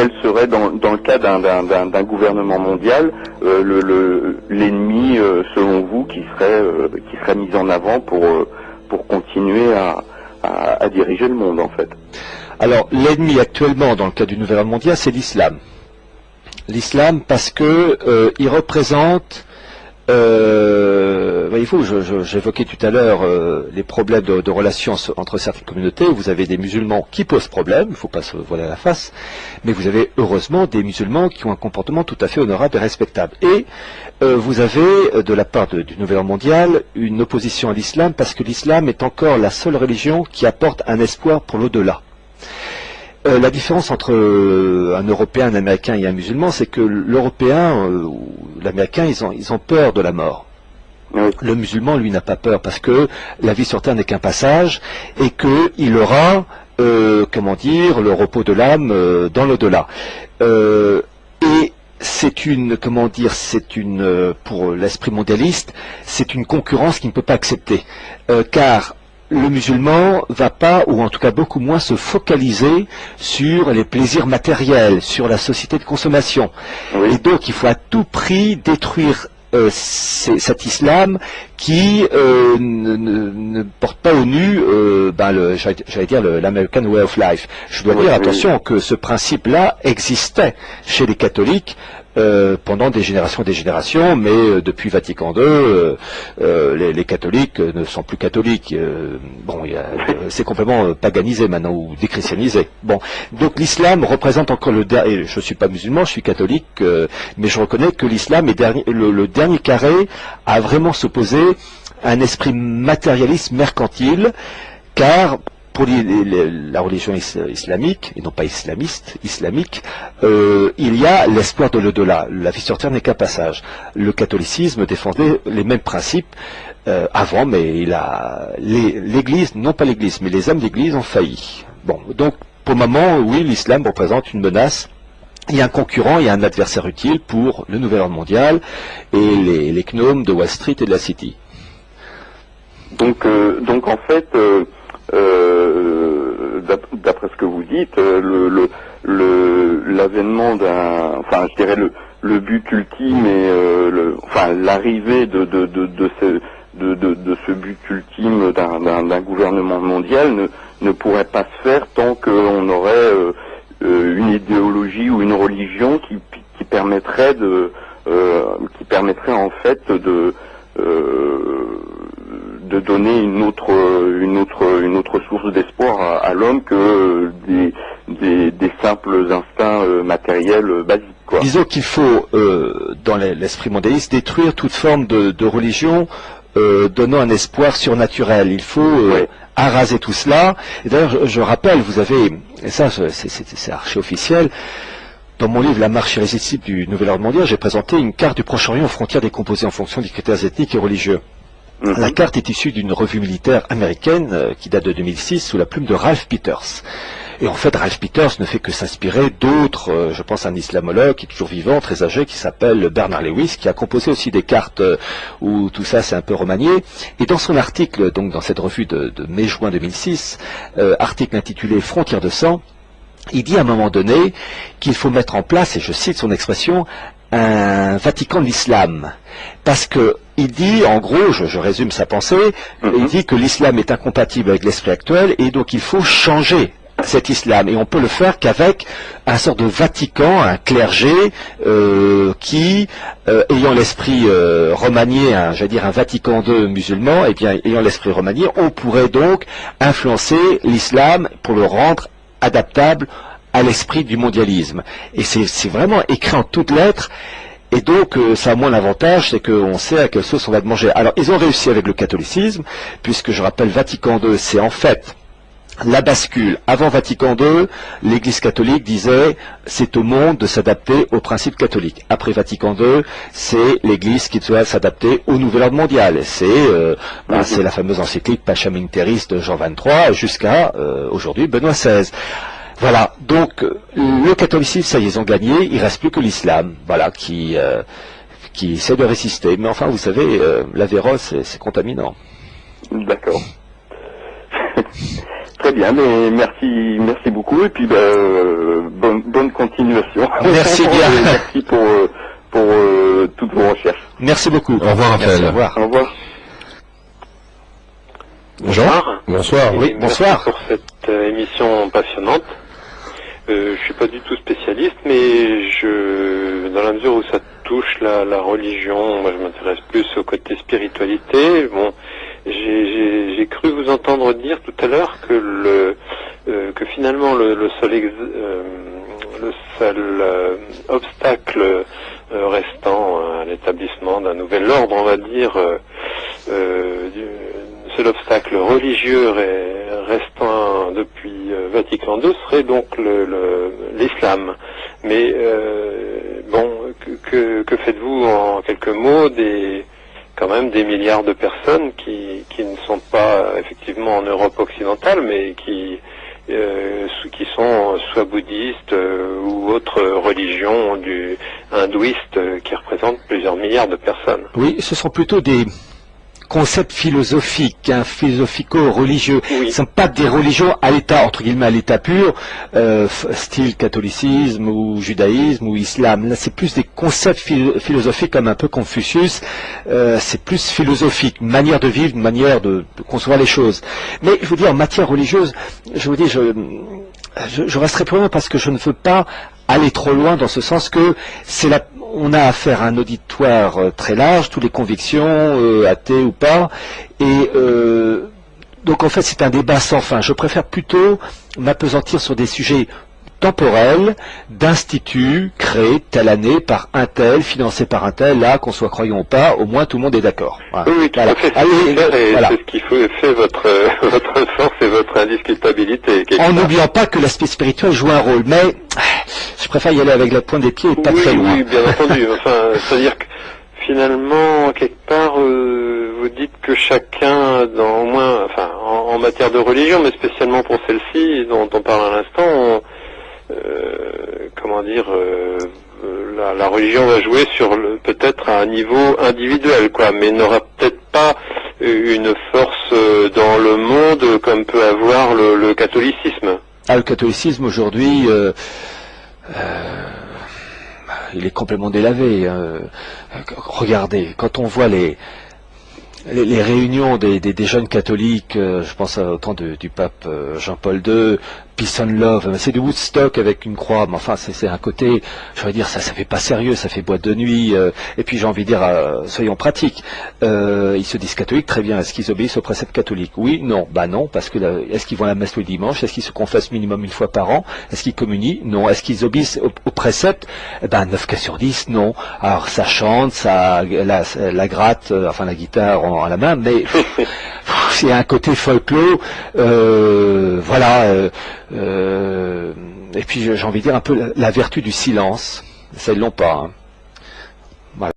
quel serait dans le cas d'un gouvernement mondial l'ennemi selon vous qui serait mis en avant pour continuer à diriger le monde en fait? Alors l'ennemi actuellement dans le cas du nouvel ordre mondial, c'est l'islam. L'islam parce que il représente j'évoquais tout à l'heure les problèmes de relations entre certaines communautés. Vous avez des musulmans qui posent problème, il ne faut pas se voiler la face, mais vous avez heureusement des musulmans qui ont un comportement tout à fait honorable et respectable. Et vous avez de la part du Nouvel Ordre mondial une opposition à l'islam parce que l'islam est encore la seule religion qui apporte un espoir pour l'au-delà. La différence entre un Européen, un Américain et un musulman, c'est que l'Européen ou l'Américain, ils ont peur de la mort. Oui. Le musulman, lui, n'a pas peur parce que la vie sur Terre n'est qu'un passage et qu'il aura, le repos de l'âme dans l'au-delà. Et c'est pour l'esprit mondialiste, c'est une concurrence qu'il ne peut pas accepter, car le musulman va pas, ou en tout cas beaucoup moins, se focaliser sur les plaisirs matériels, sur la société de consommation. Oui. Et donc il faut à tout prix détruire cet islam qui ne porte pas au nu l'American Way of Life. Je dois dire, attention, que ce principe-là existait chez les catholiques pendant des générations, mais depuis Vatican II, les catholiques ne sont plus catholiques. C'est complètement paganisé maintenant, ou déchristianisé. Bon, donc l'islam représente encore le dernier. Je suis pas musulman, je suis catholique, mais je reconnais que l'islam est le dernier carré à vraiment s'opposer à un esprit matérialiste mercantile, car pour la religion islamique, et non pas islamiste, islamique, il y a l'espoir de l'au-delà. La vie sur Terre n'est qu'un passage. Le catholicisme défendait les mêmes principes avant, mais l'Église, non pas l'Église, mais les hommes d'Église ont failli. Bon, donc pour le moment, oui, l'islam représente une menace. Il y a un concurrent, il y a un adversaire utile pour le nouvel ordre mondial et les gnomes de Wall Street et de la City. Donc en fait, d'après ce que vous dites, l'avènement le but ultime et l'arrivée de ce but ultime d'un gouvernement mondial ne pourrait pas se faire tant qu'on aurait une idéologie ou une religion qui permettrait en fait de donner une autre source d'espoir à l'homme que des simples instincts matériels basiques, quoi. Disons qu'il faut, dans l'esprit mondialiste, détruire toute forme de religion donnant un espoir surnaturel. Il faut araser tout cela. Et d'ailleurs, je rappelle, vous avez, et ça c'est archi officiel, dans mon livre La marche irrésistible du Nouvel Ordre mondial, j'ai présenté une carte du Proche-Orient aux frontières décomposées en fonction des critères ethniques et religieux. La carte est issue d'une revue militaire américaine qui date de 2006 sous la plume de Ralph Peters. Et en fait, Ralph Peters ne fait que s'inspirer d'autres, je pense à un islamologue qui est toujours vivant, très âgé, qui s'appelle Bernard Lewis, qui a composé aussi des cartes où tout ça c'est un peu remanié. Et dans son article, donc dans cette revue de mai-juin 2006, article intitulé Frontières de sang, il dit à un moment donné qu'il faut mettre en place, et je cite son expression, un Vatican de l'islam. Parce que il dit, en gros, je résume sa pensée, il dit que l'islam est incompatible avec l'esprit actuel et donc il faut changer cet islam. Et on peut le faire qu'avec un sort de Vatican, un clergé qui, ayant l'esprit remanié, un Vatican II musulman, et bien ayant l'esprit remanié, on pourrait donc influencer l'islam pour le rendre adaptable à l'esprit du mondialisme. Et c'est vraiment écrit en toutes lettres. Et donc, ça a moins l'avantage, c'est qu'on sait à quelle sauce on va te manger. Alors, ils ont réussi avec le catholicisme, puisque je rappelle, Vatican II, c'est en fait la bascule. Avant Vatican II, l'Église catholique disait, c'est au monde de s'adapter aux principes catholiques. Après Vatican II, c'est l'Église qui doit s'adapter au nouvel ordre mondial. C'est la fameuse encyclique Pacem in Terris de Jean XXIII, jusqu'à aujourd'hui Benoît XVI. Voilà, donc le catholicisme, ça y est, ils ont gagné, il reste plus que l'islam, voilà, qui essaie de résister. Mais enfin, vous savez, la vérole, c'est contaminant. D'accord. Très bien, mais merci beaucoup, et puis bonne continuation. Merci bien. Merci pour toutes vos recherches. Merci beaucoup. Au revoir, Raphaël. Au revoir. Au revoir. Jean. Bonsoir. Oui, bonsoir. Merci pour cette émission passionnante. Je suis pas du tout spécialiste, mais dans la mesure où ça touche la religion, moi je m'intéresse plus au côté spiritualité. Bon, j'ai cru vous entendre dire tout à l'heure que finalement le seul obstacle restant à l'établissement d'un nouvel ordre, on va dire, seul obstacle religieux restant depuis Vatican II serait donc l'islam. Mais que faites-vous en quelques mots quand même des milliards de personnes qui ne sont pas effectivement en Europe occidentale, mais qui sont soit bouddhistes ou autres religions hindouistes qui représentent plusieurs milliards de personnes. Oui, ce sont plutôt des concepts philosophiques, philosophico-religieux. Oui. Ce ne sont pas des religions à l'état, entre guillemets, à l'état pur, style catholicisme ou judaïsme ou islam. Là, c'est plus des concepts philosophiques comme un peu Confucius. C'est plus philosophique, une manière de vivre, une manière de concevoir les choses. Mais je vous dis, en matière religieuse, je resterai prudent parce que je ne veux pas aller trop loin dans ce sens que on a affaire à un auditoire très large, toutes les convictions, athées ou pas, et donc en fait c'est un débat sans fin. Je préfère plutôt m'appesantir sur des sujets temporels, d'instituts créés telle année par un tel, financés par un tel, là, qu'on soit croyant ou pas, au moins tout le monde est d'accord. Voilà. Oui, tout à fait. Voilà. C'est ce qui fait votre force et votre indiscutabilité. En n'oubliant pas que l'aspect spirituel joue un rôle, mais je préfère y aller avec la pointe des pieds et pas très loin. Oui, bien entendu. Enfin, c'est-à-dire que finalement, quelque part, vous dites que chacun, au moins, enfin, en matière de religion, mais spécialement pour celle-ci dont on parle à l'instant, la religion va jouer peut-être à un niveau individuel, quoi, mais n'aura peut-être pas une force dans le monde comme peut avoir le catholicisme. Le catholicisme aujourd'hui, il est complètement délavé. Regardez, quand on voit les réunions des jeunes catholiques, je pense au temps du pape Jean-Paul II, Peace and Love, c'est du Woodstock avec une croix, mais enfin c'est un côté, je veux dire, ça fait pas sérieux, ça fait boîte de nuit, et puis j'ai envie de dire, soyons pratiques, ils se disent catholiques, très bien, est-ce qu'ils obéissent aux préceptes catholiques? Oui, non, bah non, parce que est-ce qu'ils vont à la messe tous les dimanches? Est-ce qu'ils se confessent minimum une fois par an? Est-ce qu'ils communient? Non. Est-ce qu'ils obéissent aux préceptes? 9 cas sur 10, non. Alors ça chante, la gratte, enfin la guitare à la main, mais c'est un côté folklore, voilà. Et puis j'ai envie de dire un peu la vertu du silence. Ça ils l'ont pas. Hein.